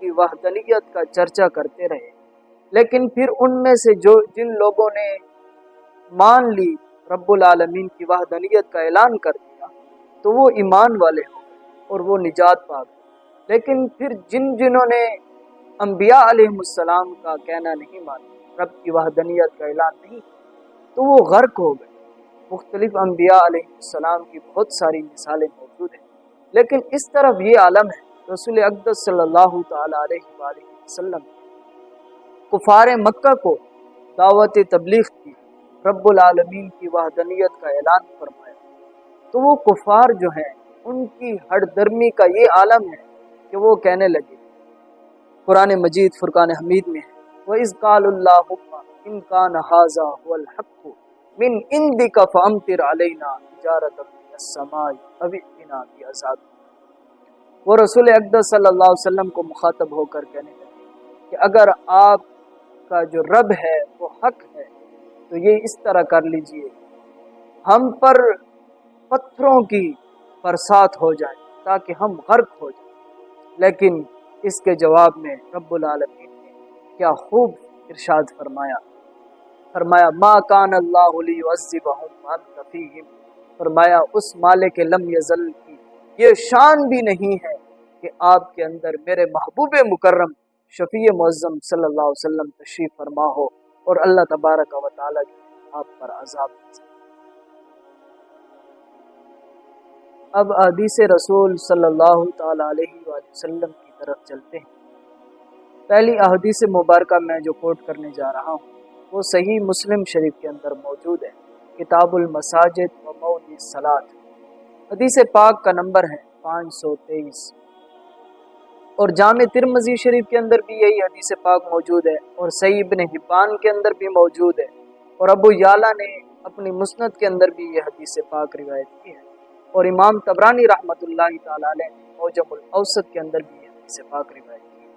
کی وحدانیت کا چرچا کرتے رہے، لیکن پھر ان میں سے جن لوگوں نے مان لی، رب العالمین کی وحدانیت کا اعلان کر دیا، تو وہ ایمان والے ہو گئے اور وہ نجات پا گئے۔ لیکن پھر جنہوں نے انبیاء علیہ السلام کا کہنا نہیں مانا، رب کی وحدانیت کا اعلان نہیں، تو وہ غرق ہو گئے۔ مختلف انبیاء علیہ السلام کی بہت ساری مثالیں موجود ہیں، لیکن اس طرف یہ عالم ہے، رسول اقدس صلی اللہ تعالی علیہ وآلہ وسلم کفار مکہ کو دعوت تبلیغ کی، رب العالمین کی وحدانیت کا اعلان فرمایا، تو وہ کفار جو ہیں ان کی ہر درمی کا یہ عالم ہے کہ وہ کہنے لگے، قرآن مجید فرقان حمید میں ہے، وَإِذْ قَالُوا اللَّهُمَّ إِنْ كَانَ هَذَا هُوَ الْحَقُّ مِنْ عِنْدِكَ فَأَمْطِرْ عَلَيْنَا حِجَارَةً مِنَ السَّمَاءِ أَوْ ائْتِنَا بِعَذَابٍ۔ وہ رسول اقدس صلی اللہ علیہ وسلم کو مخاطب ہو کر کہنے لگے کہ اگر آپ کا جو رب ہے وہ حق ہے تو یہ اس طرح کر لیجئے، ہم پر پتھروں کی برسات ہو جائے تاکہ ہم غرق ہو جائیں۔ لیکن اس کے جواب میں رب العالمین نے کیا خوب ارشاد فرمایا ما کان اللہ لیعذبہم وانت فیہم، فرمایا اس مالک لم یزل کی یہ شان بھی نہیں ہے کہ آپ کے اندر میرے محبوب مکرم شفیع معظم صلی اللہ علیہ وسلم تشریف فرما ہو اور اللہ تبارک و تعالی آپ پر عذاب نازل۔ اب احادیث رسول صلی اللہ تعالی علیہ وآلہ وسلم کی طرف چلتے ہیں۔ پہلی احادیث مبارکہ میں جو کوٹ کرنے جا رہا ہوں وہ صحیح مسلم شریف کے اندر موجود ہے، کتاب المساجد و موضع الصلاۃ، حدیث پاک کا نمبر ہے 523، اور جامع ترمذی شریف کے اندر بھی یہی حدیث پاک موجود ہے، اور صحیح ابن حبان کے اندر بھی موجود ہے، اور ابو یعلا نے اپنی مسند کے اندر بھی یہ حدیث پاک روایت کی ہے، اور امام طبرانی رحمۃ اللہ تعالی علیہ نے معجم الاوسط کے اندر بھی یہ حدیث پاک روایت کی ہے۔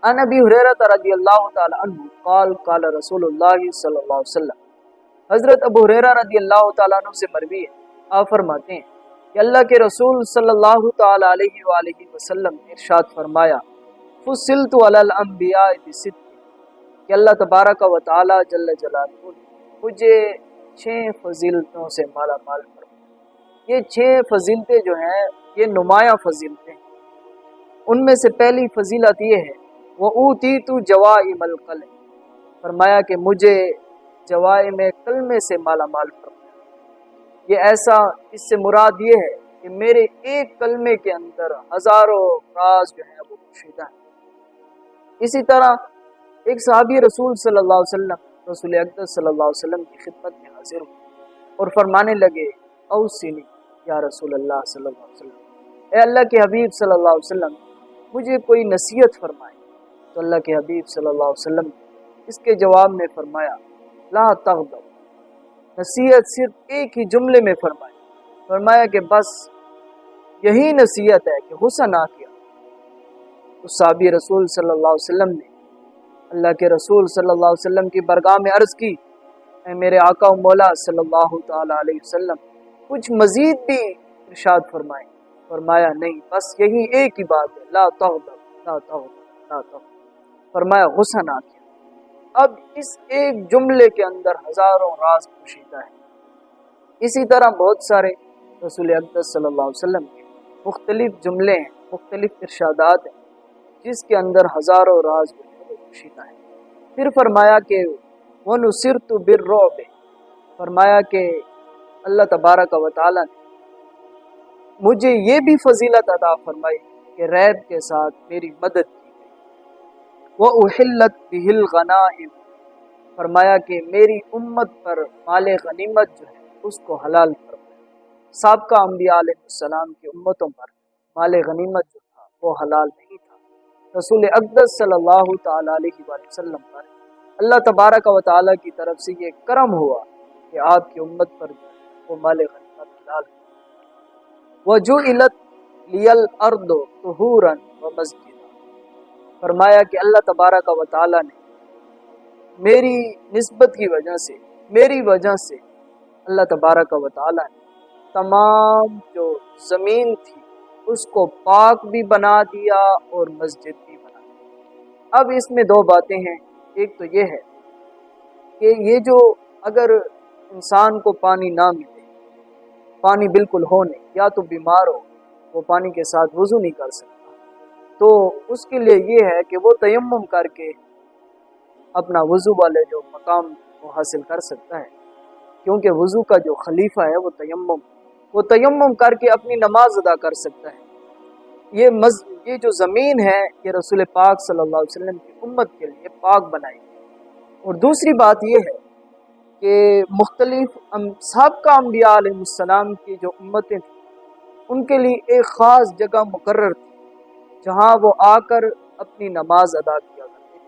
عن ابی ہریرہ رضی اللہ تعالی عنہ قال قال رسول اللہ صلی اللہ علیہ وسلم، حضرت ابو ہریرہ رضی اللہ تعالی عنہ سے مروی ہے، آپ فرماتے ہیں کہ اللہ کے رسول صلی اللہ تعالی علیہ وآلہ وسلم نے ارشاد فرمایا، فصلت علی الانبیاء بست، کہ اللہ تبارک و تعالی جل جلالہ نے مجھے 6 فضیلتوں سے مالا مال فرمایا۔ یہ 6 فضیلتیں جو ہیں یہ نمایاں فضیلتیں ہیں۔ ان میں سے پہلی فضیلت یہ ہے وَأُوتِیتُ جَوَائِمَ الْقَلْمِ، فرمایا کہ مجھے جوائم کلمے سے مالا مال فرمایا۔ یہ ایسا، اس سے مراد یہ ہے کہ میرے ایک کلمے کے اندر ہزاروں راز جو ہیں وہ پوشیدہ ہیں۔ اسی طرح ایک صحابی رسول صلی اللہ علیہ وسلم رسول اقدس صلی اللہ علیہ وسلم کی خدمت میں حاضر ہوئے اور فرمانے لگے اوصنی یا رسول اللہ صلی اللہ علیہ وسلم، اے اللہ کے حبیب صلی اللہ علیہ وسلم مجھے کوئی نصیحت فرمائے۔ تو اللہ کے حبیب صلی اللہ علیہ وسلم نے اس کے جواب میں فرمایا لا تغضب، نصیحت صرف ایک ہی جملے میں فرمایا کہ بس یہی نصیحت ہے کہ غصہ نہ کیا۔ اس صحابی رسول صلی اللہ علیہ وسلم نے اللہ کے رسول صلی اللہ علیہ وسلم کی بارگاہ میں عرض کی، اے میرے آقا و مولا صلی اللہ تعالی علیہ وسلم کچھ مزید بھی ارشاد فرمائے۔ فرمایا نہیں، بس یہی ایک ہی بات ہے، لا تغضب لا تغضب لا تغضب، فرمایا غصہ نہ کیا۔ اب اس ایک جملے کے اندر ہزاروں راز پوشیدہ ہے۔ اسی طرح بہت سارے رسول اقدس صلی اللہ علیہ وسلم کے مختلف جملے ہیں، مختلف ارشادات ہیں جس کے اندر ہزاروں راز پوشیدہ ہیں۔ پھر فرمایا کہ وَنُصِرْتُ بِالرُّعْبِ، فرمایا کہ اللہ تبارک و تعالی نے مجھے یہ بھی فضیلت عطا فرمائی کہ ریب کے ساتھ میری مدد کی گئی۔ وَأُحِلَّتْ بِهِ الْغَنَائِمُ، فرمایا کہ میری امت پر مال غنیمت جو ہے اس کو حلال فرمایا۔ سابقہ انبیاء علیہ السلام کی امتوں پر مال غنیمت جو تھا وہ حلال نہیں تھا۔ رسول اقدس صلی اللہ تعالی علیہ وآلہ وسلم پر اللہ تبارک و تعالی کی طرف سے یہ کرم ہوا کہ آپ کی امت پر وہ مال غنیمت حلال ہوا۔ وَجُعِلَتْ لِيَ الْأَرْضُ طُهُورًا وَمَسْجِدًا، فرمایا کہ اللہ تبارک و تعالی نے میری نسبت کی وجہ سے، میری وجہ سے اللہ تبارک و تعالی نے تمام جو زمین تھی اس کو پاک بھی بنا دیا اور مسجد بھی بنا دیا۔ اب اس میں دو باتیں ہیں، ایک تو یہ ہے کہ یہ جو اگر انسان کو پانی نہ ملے، پانی بالکل ہو نہیں، یا تو بیمار ہو، وہ پانی کے ساتھ وضو نہیں کر سکتا، تو اس کے لیے یہ ہے کہ وہ تیمم کر کے اپنا وضو والے جو مقام کو حاصل کر سکتا ہے، کیونکہ وضو کا جو خلیفہ ہے وہ تیمم کر کے اپنی نماز ادا کر سکتا ہے۔ یہ جو زمین ہے یہ رسول پاک صلی اللہ علیہ وسلم کی امت کے لیے پاک بنائی گئی۔ اور دوسری بات یہ ہے کہ مختلف سابقہ انبیاء علیہ السلام کی جو امتیں تھیں ان کے لیے ایک خاص جگہ مقرر تھی جہاں وہ آ کر اپنی نماز ادا کیا کرتے تھے،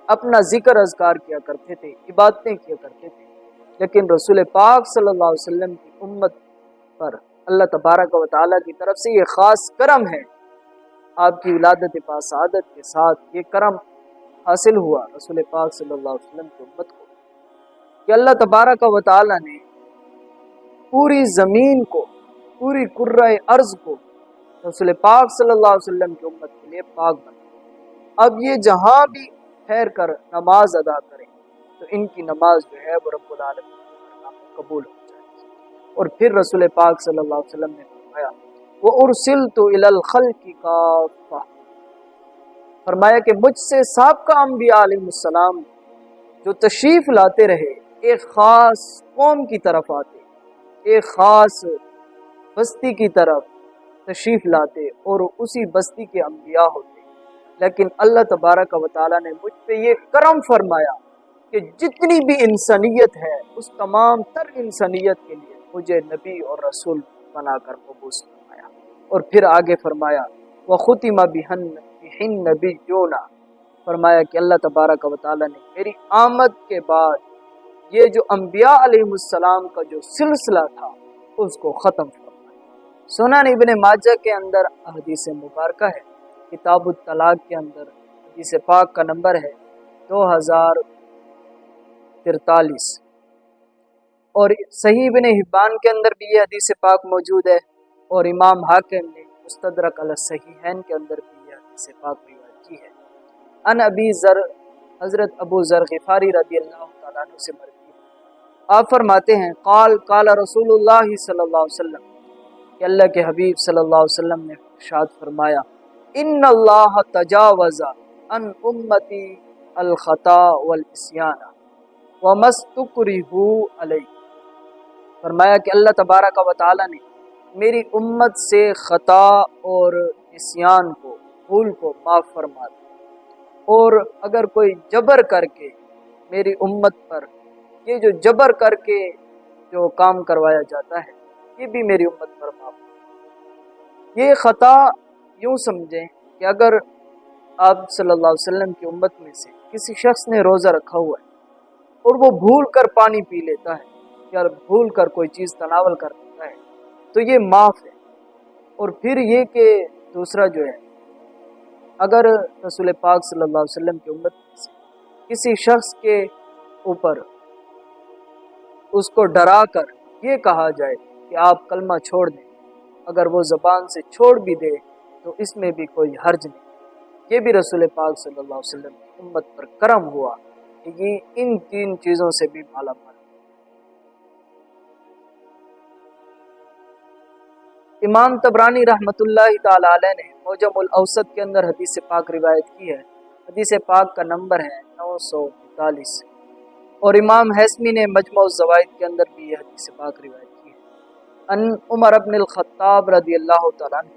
اپنا ذکر اذکار کیا کرتے تھے، عبادتیں کیا کرتے تھے۔ لیکن رسول پاک صلی اللہ علیہ وسلم کی امت پر اللہ تبارک و تعالیٰ کی طرف سے یہ خاص کرم ہے، آپ کی ولادت پاسعادت کے ساتھ یہ کرم حاصل ہوا رسول پاک صلی اللہ علیہ وسلم کی امت کو کہ اللہ تبارک و تعالیٰ نے پوری زمین کو، پوری کرۂ ارض کو رسول پاک صلی اللہ علیہ وسلم کی امت کے لیے پاک بنا۔ اب یہ جہاں بھی ٹھہر کر نماز ادا کریں تو ان کی نماز جو ہے وہ رب العالمین کی بارگاہ میں قبول ہو جائے گی۔ اور پھر رسول پاک صلی اللہ علیہ وسلم نے فرمایا وَأُرْسِلْتُ إِلَى الْخَلْقِ كَافَّةً، فرمایا کہ مجھ سے سابقہ انبیاء علیہ السلام جو تشریف لاتے رہے ایک خاص قوم کی طرف آتے، ایک خاص بستی کی طرف تشریف لاتے اور اسی بستی کے انبیاء ہوتے، لیکن اللہ تبارک و تعالیٰ نے مجھ پہ یہ کرم فرمایا کہ جتنی بھی انسانیت ہے اس تمام تر انسانیت کے لیے مجھے نبی اور رسول بنا کر مبعوث فرمایا۔ اور پھر آگے فرمایا وَخُتِمَ بِهِنْ نَبِيُّونَ، فرمایا کہ اللہ تبارک و تعالیٰ نے میری آمد کے بعد یہ جو انبیاء علیہ السلام کا جو سلسلہ تھا اس کو ختم فرمایا۔ سنن ابن ماجہ کے اندر حدیث مبارکہ ہے، کتاب الطلاق کے اندر حدیث پاک کا نمبر ہے 2043، اور صحیح ابن حبان کے اندر بھی یہ حدیث پاک موجود ہے، اور امام حاکم نے مستدرک علی الصحیحین کے اندر بھی یہ حدیث پاک روایت کی ہے۔ ان ابی ذر، حضرت ابو ذر غفاری رضی اللہ تعالیٰ عنہ سے مروی ہے، آپ فرماتے ہیں قال رسول اللہ صلی اللہ علیہ وسلم، کہ اللہ کے حبیب صلی اللہ علیہ وسلم نے ارشاد فرمایا ان اللہ تجاوز عن امتی الخطا والعصیان وما استکرہوا علیہ، فرمایا کہ اللہ تبارک و تعالی نے میری امت سے خطا اور عصیان کو، بھول کو معاف فرما دیا، اور اگر کوئی جبر کر کے میری امت پر، یہ جو جبر کر کے جو کام کروایا جاتا ہے یہ بھی میری امت پر معاف۔ یہ خطا یوں سمجھیں کہ اگر آپ صلی اللہ علیہ وسلم کی امت میں سے کسی شخص نے روزہ رکھا ہوا ہے اور وہ بھول کر پانی پی لیتا ہے یا بھول کر کوئی چیز تناول کر لیتا ہے تو یہ معاف ہے۔ اور پھر یہ کہ دوسرا جو ہے، اگر رسول پاک صلی اللہ علیہ وسلم کی امت میں سے کسی شخص کے اوپر اس کو ڈرا کر یہ کہا جائے کہ آپ کلمہ چھوڑ دیں، اگر وہ زبان سے چھوڑ بھی دے تو اس میں بھی کوئی حرج نہیں۔ یہ بھی رسول پاک صلی اللہ علیہ وسلم کی امت پر کرم ہوا کہ یہ ان تین چیزوں سے بھی مالا مال۔ امام طبرانی رحمۃ اللہ تعالی علیہ نے معجم الاوسط کے اندر حدیث پاک روایت کی ہے، حدیث پاک کا نمبر ہے 942، اور امام حیثمی نے مجموع الزوائد کے اندر بھی یہ حدیث پاک روایت کی ہے۔ ان عمر بن الخطاب رضی اللہ تعالیٰ عنہ،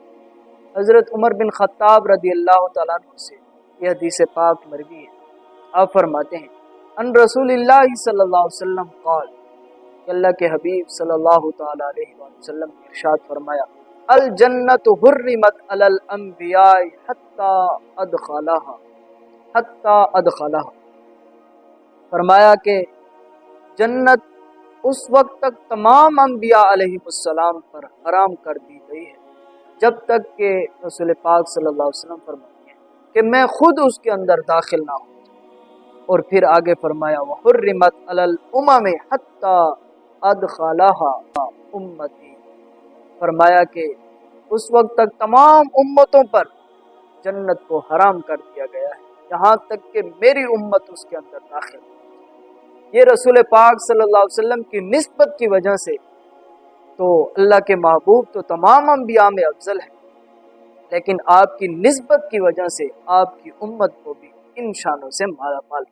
حضرت عمر بن خطاب رضی اللہ تعالیٰ عنہ سے یہ حدیث پاک مروی ہے، آپ فرماتے ہیں ان رسول اللہ صلی اللہ علیہ وسلم قال، کہ اللہ کے حبیب صلی اللہ تعالیٰ علیہ وآلہ وسلم نے ارشاد فرمایا الجنت حرمت علی الانبیاء حتی ادخلها، فرمایا کہ جنت اس وقت تک تمام انبیاء علیہ السلام پر حرام کر دی گئی ہے جب تک کہ رسول پاک صلی اللہ علیہ وسلم فرماتے ہیں کہ میں خود اس کے اندر داخل نہ ہوں۔ اور پھر آگے فرمایا وحرمت علی الامم حتی ادخلها امتی، فرمایا کہ اس وقت تک تمام امتوں پر جنت کو حرام کر دیا گیا ہے، یہاں تک کہ میری امت اس کے اندر داخل ہے۔ یہ رسول پاک صلی اللہ علیہ وسلم کی نسبت کی وجہ سے تو اللہ کے محبوب تو تمام انبیاء میں افضل ہے، لیکن آپ کی نسبت کی وجہ سے آپ کی امت کو بھی ان شانوں سے مالا مال۔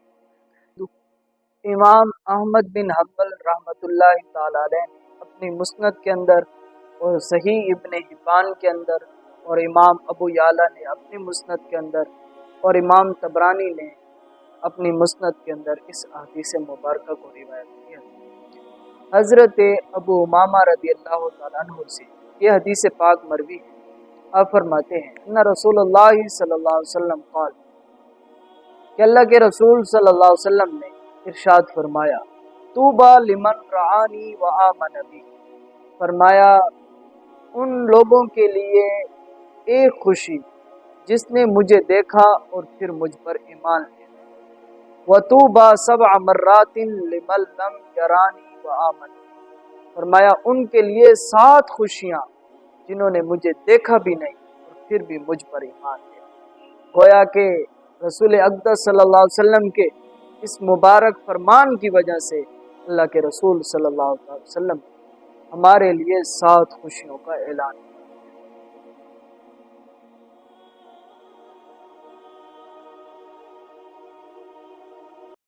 امام احمد بن حنبل رحمۃ اللہ تعالی علیہ نے اپنی مسند کے اندر اور صحیح ابن حبان کے اندر، اور امام ابو یعلا نے اپنی مسند کے اندر، اور امام طبرانی نے اپنی مسند کے اندر اس حدیث مبارکہ کو روایت کیا۔ حضرت ابو امامہ رضی اللہ تعالیٰ عنہ سے یہ حدیث پاک مروی ہے۔ آپ فرماتے ہیں ان رسول اللہ صلی اللہ علیہ وسلم قال، کہ اللہ کے رسول صلی اللہ علیہ وسلم نے ارشاد فرمایا، طوبی لمن رعانی و آمن بی، فرمایا ان لوگوں کے لیے ایک خوشی جس نے مجھے دیکھا اور پھر مجھ پر ایمان لیا، وطوبی 7 مرات لمن لم یرانی و آمن، فرمایا ان کے لیے 7 خوشیاں جنہوں نے مجھے دیکھا بھی نہیں اور پھر بھی مجھ پر ایمان لیا۔ گویا کہ رسول اقدس صلی اللہ علیہ وسلم کے اس مبارک فرمان کی وجہ سے اللہ کے رسول صلی اللہ علیہ وسلم ہمارے لیے 7 خوشیوں کا اعلان